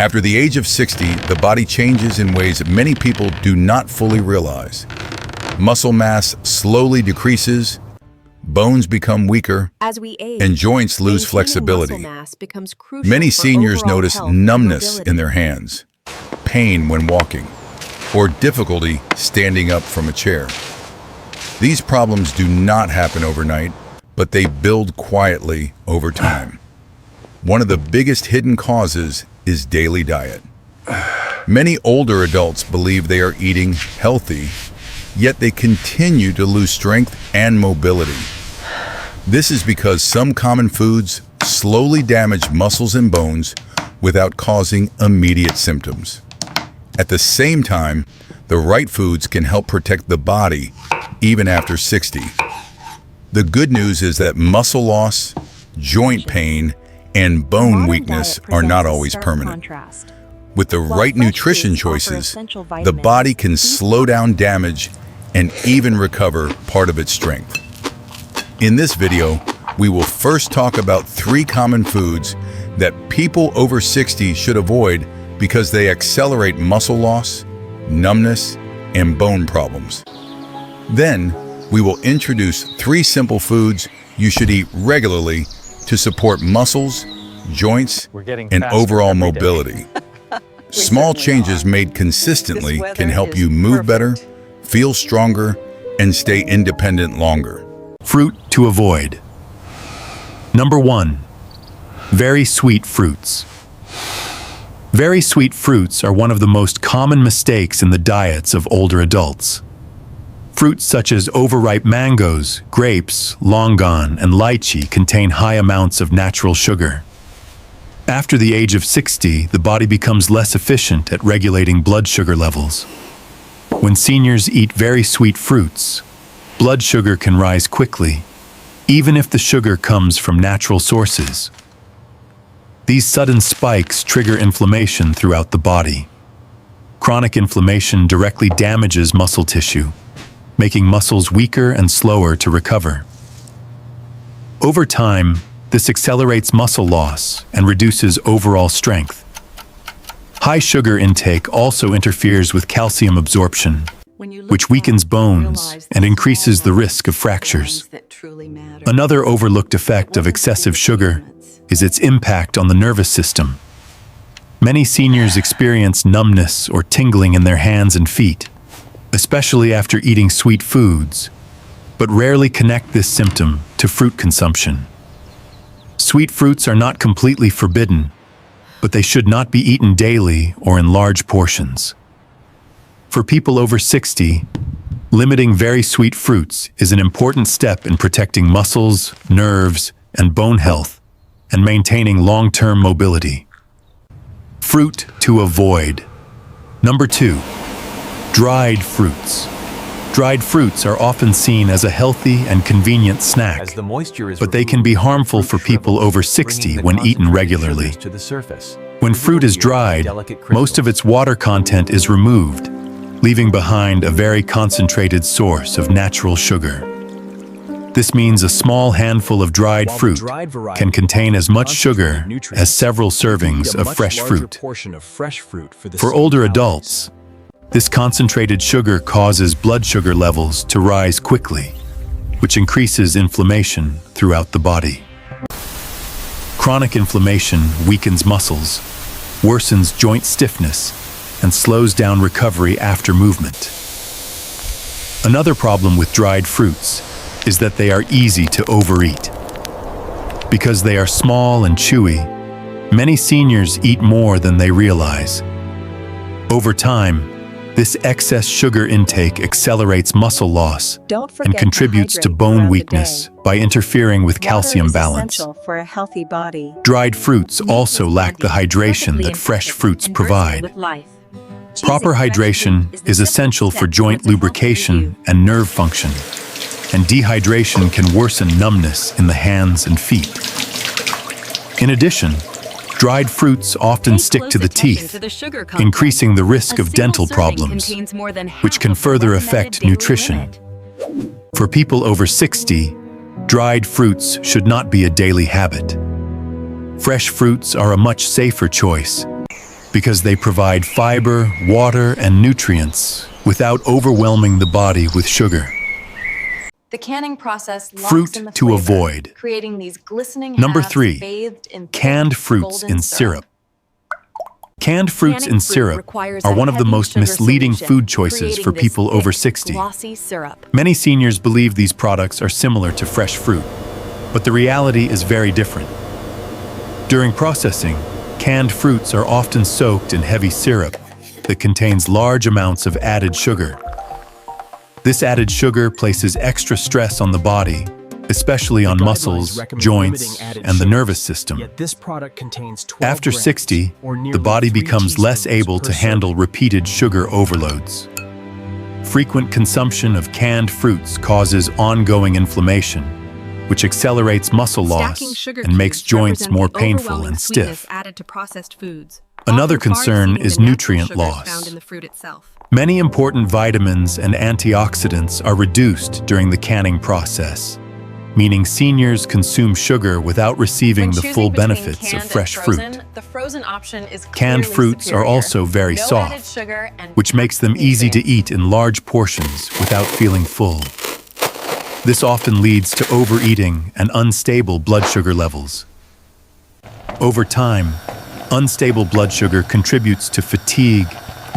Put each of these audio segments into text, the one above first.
After the age of 60, the body changes in ways that many people do not fully realize. Muscle mass slowly decreases, bones become weaker, As we age, and joints lose maintaining flexibility. muscle mass becomes crucial Many for seniors overall notice health and numbness mobility. in their hands, pain when walking, or difficulty standing up from a chair. These problems do not happen overnight, but they build quietly over time. One of the biggest hidden causes is daily diet. Many older adults believe they are eating healthy, yet they continue to lose strength and mobility. This is because some common foods slowly damage muscles and bones without causing immediate symptoms. At the same time, the right foods can help protect the body even after 60. The good news is that muscle loss, joint pain, and bone weakness are not always permanent. With the right nutrition choices, the body can slow down damage and even recover part of its strength. In this video, we will first talk about 3 common foods that people over 60 should avoid because they accelerate muscle loss, numbness, and bone problems. Then, we will introduce 3 simple foods you should eat regularly to support muscles, joints, and overall mobility. Small changes made consistently can help you move better, feel stronger, and stay independent longer. Fruit to avoid. Number 1. Very sweet fruits. Very sweet fruits are one of the most common mistakes in the diets of older adults. Fruits such as overripe mangoes, grapes, longan, and lychee contain high amounts of natural sugar. After the age of 60, the body becomes less efficient at regulating blood sugar levels. When seniors eat very sweet fruits, blood sugar can rise quickly, even if the sugar comes from natural sources. These sudden spikes trigger inflammation throughout the body. Chronic inflammation directly damages muscle tissue, making muscles weaker and slower to recover. Over time, this accelerates muscle loss and reduces overall strength. High sugar intake also interferes with calcium absorption, which weakens bones and increases the risk of fractures. Another overlooked effect of excessive sugar is its impact on the nervous system. Many seniors experience numbness or tingling in their hands and feet, especially after eating sweet foods, but rarely connect this symptom to fruit consumption. Sweet fruits are not completely forbidden, but they should not be eaten daily or in large portions. For people over 60, limiting very sweet fruits is an important step in protecting muscles, nerves, and bone health, and maintaining long-term mobility. Fruit to avoid. Number 2. Dried fruits. Dried fruits are often seen as a healthy and convenient snack, but they can be harmful for people over 60 when eaten regularly. When fruit is dried, most of its water content is removed, leaving behind a very concentrated source of natural sugar. This means a small handful of dried fruit can contain as much sugar as several servings of fresh fruit. For older adults, this concentrated sugar causes blood sugar levels to rise quickly, which increases inflammation throughout the body. Chronic inflammation weakens muscles, worsens joint stiffness, and slows down recovery after movement. Another problem with dried fruits is that they are easy to overeat. Because they are small and chewy, many seniors eat more than they realize. Over time, this excess sugar intake accelerates muscle loss and contributes to bone weakness by interfering with calcium balance. For a healthy body. Dried fruits also lack the hydration that fresh fruits provide. Proper hydration is essential for joint lubrication and nerve function, and dehydration can worsen numbness in the hands and feet. In addition, dried fruits often stick to the teeth, increasing the risk of dental problems, which can further affect nutrition. For people over 60, dried fruits should not be a daily habit. Fresh fruits are a much safer choice, because they provide fiber, water, and nutrients without overwhelming the body with sugar. The canning process locks Fruit in the to flavor, avoid. creating these glistening Number halves 3, bathed in canned thick, fruits golden in syrup. Canned fruits Canning in fruit syrup requires are a one of the heavy most sugar misleading solution, food choices creating for this people over thick, 60. glossy syrup. Many seniors believe these products are similar to fresh fruit, but the reality is very different. During processing, canned fruits are often soaked in heavy syrup that contains large amounts of added sugar. This added sugar places extra stress on the body, especially on muscles, joints, and the nervous system. Yet this product contains 12 After grams, 60, or nearly the body 3 becomes less teaspoons able per to handle serving. repeated sugar overloads. Frequent consumption of canned fruits causes ongoing inflammation, which accelerates muscle loss Stacking sugar and makes cubes joints represent more the painful overwhelming and sweetness stiff. added to processed foods. Another often far concern exceeding is the natural nutrient sugars loss. found in the fruit itself. Many important vitamins and antioxidants are reduced during the canning process, meaning seniors consume sugar without receiving When the choosing full between benefits canned of and fresh frozen, fruit. the frozen option is Canned clearly fruits are superior. also very No soft, added sugar and which makes them packed easy to nutrients. eat in large portions without feeling full. This often leads to overeating and unstable blood sugar levels. Over time, unstable blood sugar contributes to fatigue,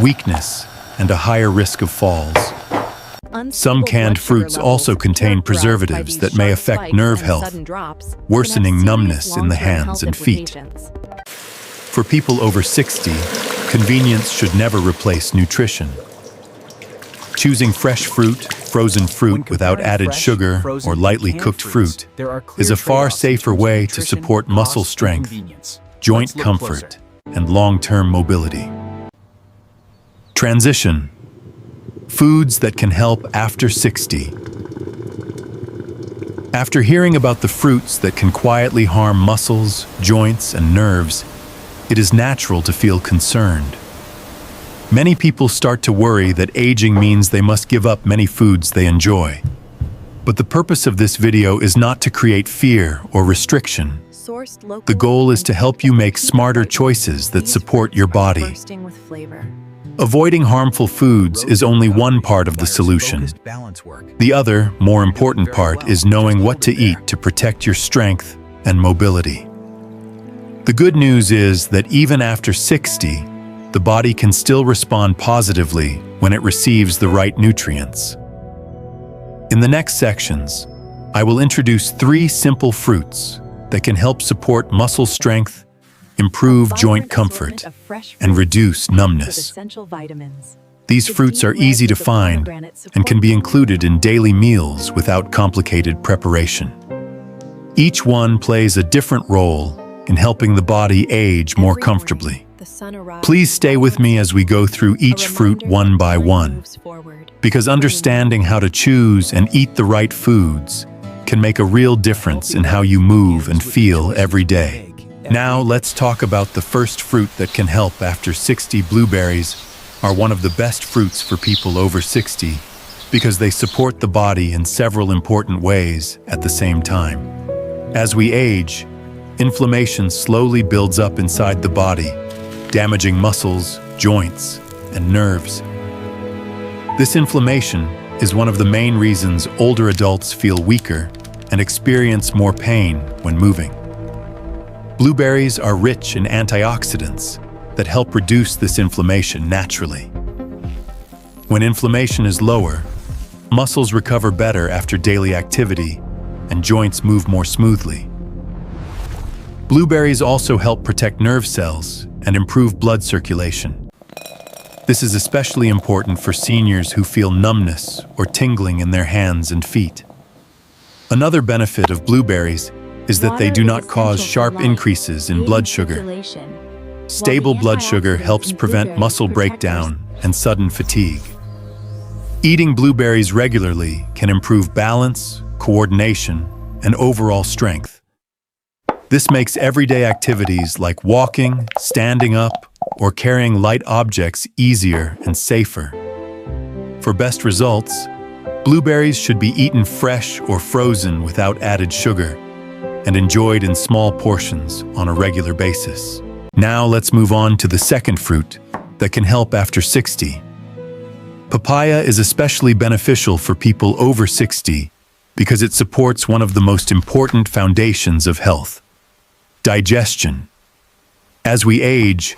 weakness, and a higher risk of falls. Some canned fruits also contain preservatives that may affect nerve health, worsening numbness in the hands and feet. For people over 60, convenience should never replace nutrition. Choosing fresh fruit, frozen When fruit without comparing added fresh, sugar, frozen, or lightly and cooked fruits, fruit there are clear is a far trade-offs in safer terms of way to nutrition, support muscle cost, and strength, convenience. joint Let's look comfort, closer. and long-term mobility. Transition. Foods that can help after 60. After hearing about the fruits that can quietly harm muscles, joints, and nerves, it is natural to feel concerned. Many people start to worry that aging means they must give up many foods they enjoy. But the purpose of this video is not to create fear or restriction. The goal is to help you make smarter choices that support your body. Bursting with flavor. Avoiding harmful foods is only one part of the solution. The other, more important part is knowing what to eat to protect your strength and mobility. The good news is that even after 60, the body can still respond positively when it receives the right nutrients. In the next sections, I will introduce 3 simple fruits that can help support muscle strength, improve joint comfort, and reduce numbness. Essential vitamins. These fruits are easy to find and can be included in daily meals without complicated preparation. Each one plays a different role in helping the body age more comfortably. Please stay with me as we go through each fruit one by one, because understanding how to choose and eat the right foods can make a real difference in how you move and feel every day. Now let's talk about the first fruit that can help after 60. Blueberries are one of the best fruits for people over 60 because they support the body in several important ways at the same time. As we age, inflammation slowly builds up inside the body, damaging muscles, joints, and nerves. This inflammation is one of the main reasons older adults feel weaker and experience more pain when moving. Blueberries are rich in antioxidants that help reduce this inflammation naturally. When inflammation is lower, muscles recover better after daily activity and joints move more smoothly. Blueberries also help protect nerve cells and improve blood circulation. This is especially important for seniors who feel numbness or tingling in their hands and feet. Another benefit of blueberries is that they do not cause sharp increases in blood sugar. Stable blood sugar helps prevent muscle breakdown and sudden fatigue. Eating blueberries regularly can improve balance, coordination, and overall strength. This makes everyday activities like walking, standing up, or carrying light objects easier and safer. For best results, blueberries should be eaten fresh or frozen without added sugar, and enjoyed in small portions on a regular basis. Now let's move on to the second fruit that can help after 60. Papaya is especially beneficial for people over 60 because it supports one of the most important foundations of health: digestion. As we age,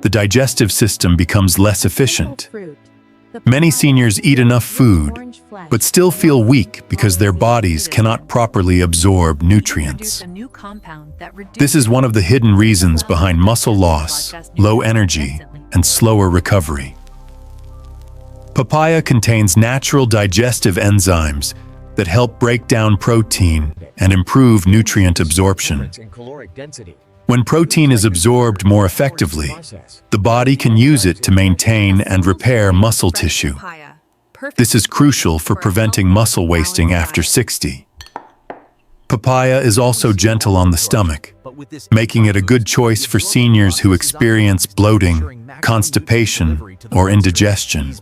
the digestive system becomes less efficient. Many seniors eat enough food, but still feel weak because their bodies cannot properly absorb nutrients. This is one of the hidden reasons behind muscle loss, low energy, and slower recovery. Papaya contains natural digestive enzymes that help break down protein and improve nutrient absorption. When protein is absorbed more effectively, the body can use it to maintain and repair muscle tissue. This is crucial for preventing muscle wasting after 60. Papaya is also gentle on the stomach, making it a good choice for seniors who experience bloating, constipation, or indigestion.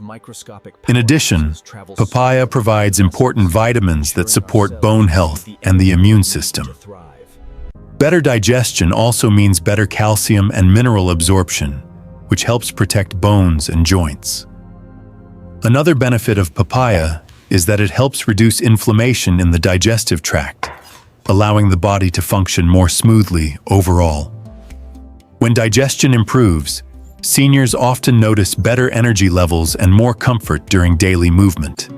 In addition, papaya provides important vitamins that support bone health and the immune system. Better digestion also means better calcium and mineral absorption, which helps protect bones and joints. Another benefit of papaya is that it helps reduce inflammation in the digestive tract, allowing the body to function more smoothly overall. When digestion improves, seniors often notice better energy levels and more comfort during daily movement.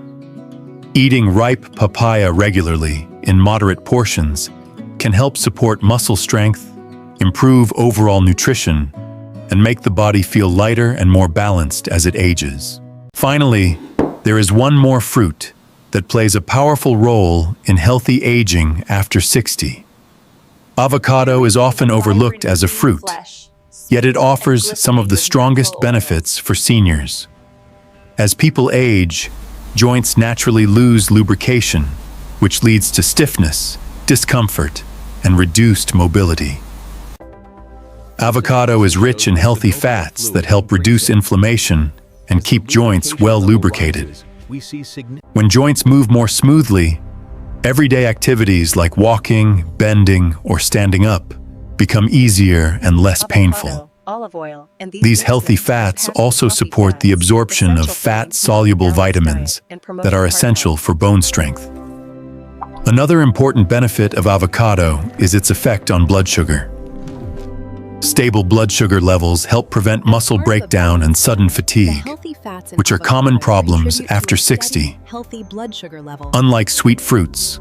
Eating ripe papaya regularly, in moderate portions, can help support muscle strength, improve overall nutrition, and make the body feel lighter and more balanced as it ages. Finally, there is one more fruit that plays a powerful role in healthy aging after 60. Avocado is often overlooked as a fruit, yet it offers some of the strongest benefits for seniors. As people age, joints naturally lose lubrication, which leads to stiffness, discomfort, and reduced mobility. Avocado is rich in healthy fats that help reduce inflammation and keep joints well lubricated. When joints move more smoothly, everyday activities like walking, bending, or standing up become easier and less painful. These healthy fats also support the absorption of fat-soluble vitamins that are essential for bone strength. Another important benefit of avocado is its effect on blood sugar. Stable blood sugar levels help prevent muscle breakdown and sudden fatigue, which are common problems after 60. Unlike sweet fruits,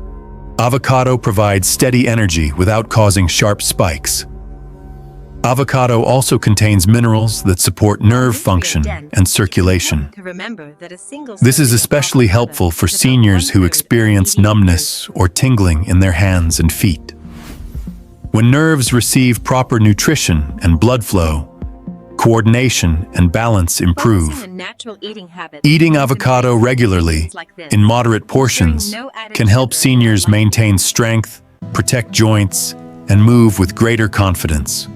avocado provides steady energy without causing sharp spikes. Avocado also contains minerals that support nerve function and circulation. This is especially helpful for seniors who experience numbness or tingling in their hands and feet. When nerves receive proper nutrition and blood flow, coordination and balance improve. Eating avocado regularly, in moderate portions, can help seniors maintain strength, protect joints, and move with greater confidence.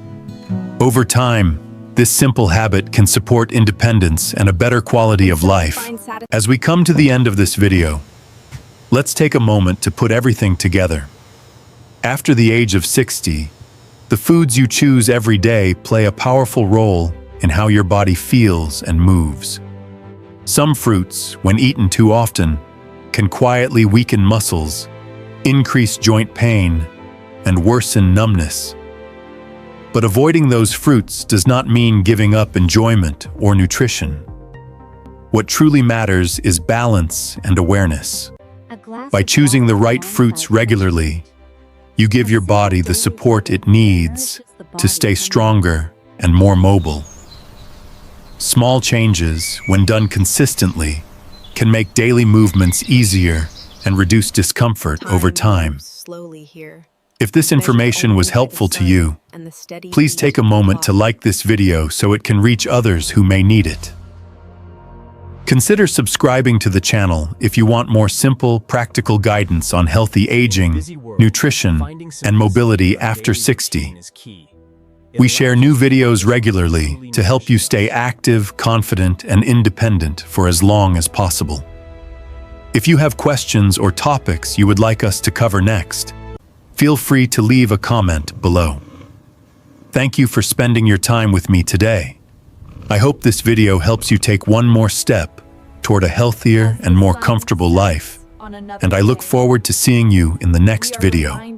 Over time, this simple habit can support independence and a better quality of life. As we come to the end of this video, let's take a moment to put everything together. After the age of 60, the foods you choose every day play a powerful role in how your body feels and moves. Some fruits, when eaten too often, can quietly weaken muscles, increase joint pain, and worsen numbness. But avoiding those fruits does not mean giving up enjoyment or nutrition. What truly matters is balance and awareness. By choosing the right fruits regularly, you give your body the support it needs to stay stronger and more mobile. Small changes, when done consistently, can make daily movements easier and reduce discomfort over time. If this information was helpful to you, please take a moment to like this video so it can reach others who may need it. Consider subscribing to the channel if you want more simple, practical guidance on healthy aging, nutrition, and mobility after 60. We share new videos regularly to help you stay active, confident, and independent for as long as possible. If you have questions or topics you would like us to cover next, feel free to leave a comment below. Thank you for spending your time with me today. I hope this video helps you take one more step toward a healthier and more comfortable life. And I look forward to seeing you in the next video.